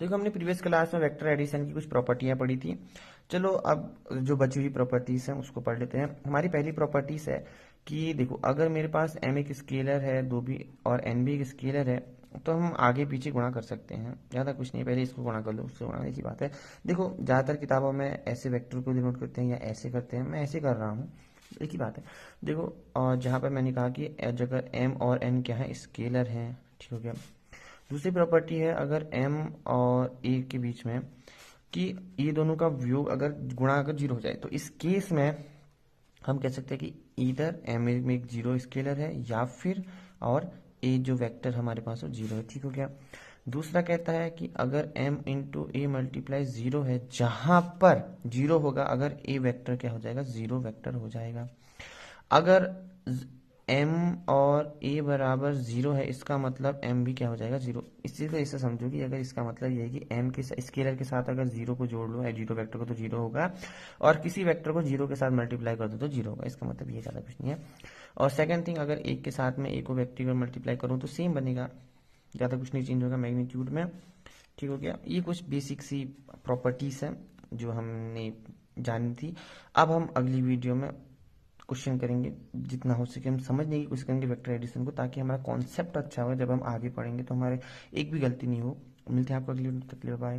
देखो हमने previous class में वेक्टर एडिशन की कुछ प्रॉपर्टियां पढ़ी थी। चलो अब जो बची हुई प्रॉपर्टीज हैं उसको पढ़ लेते हैं। हमारी पहली प्रॉपर्टीज है कि देखो अगर मेरे पास m एक स्केलर है, दो भी और n भी एक स्केलर है, तो हम आगे पीछे गुणा कर सकते हैं। ज़्यादा कुछ नहीं, पहले इसको गुणा कर लो, उससे गुणा की बात है। देखो ज़्यादातर किताबों में ऐसे वेक्टर को डिनोट करते हैं या ऐसे करते हैं, मैं ऐसे कर रहा हूँ, एक ही बात है। देखो और जहाँ पर मैंने कहा कि अगर m और n क्या है, स्केलर हैं, ठीक हो गया। दूसरी प्रॉपर्टी है अगर m और a के बीच में कि ये दोनों का योग अगर गुणा अगर जीरो हो जाए, तो इस केस में हम कह सकते हैं कि इधर m में एक जीरो स्केलर है या फिर और a जो वेक्टर हमारे पास वो जीरो है, ठीक हो गया। दूसरा कहता है कि अगर m into A multiply zero है, जहां पर जीरो होगा अगर a वेक्टर क्या हो जाएगा, जीरो वेक्टर हो जाएगा। अगर m और a बराबर जीरो है, इसका मतलब m भी क्या हो जाएगा, जीरो। इस चीज को ऐसे समझो कि अगर इसका मतलब ये है कि m के स्केलर के साथ अगर जीरो को जोड़ लो, जीरो वेक्टर को, तो जीरो होगा, और किसी वेक्टर को जीरो के साथ मल्टीप्लाई कर दो तो जीरो होगा। इसका मतलब ये, ज्यादा कुछ नहीं है। और सेकंड थिंग, अगर एक के साथ में एक को वेक्टर को मल्टीप्लाई करूँ तो सेम बनेगा, ज्यादा कुछ नहीं चेंज होगा मैग्नीट्यूड में, ठीक हो गया। ये कुछ बेसिक सी प्रॉपर्टीज है जो हमने जानी थी। अब हम अगली वीडियो में क्वेश्चन करेंगे, जितना हो सके हम समझने की कोशिश करेंगे वेक्टर एडिशन को, ताकि हमारा कॉन्सेप्ट अच्छा हो, जब हम आगे पढ़ेंगे तो हमारे एक भी गलती नहीं हो। मिलते हैं आपको अगली वीडियो, तक के लिए बाय।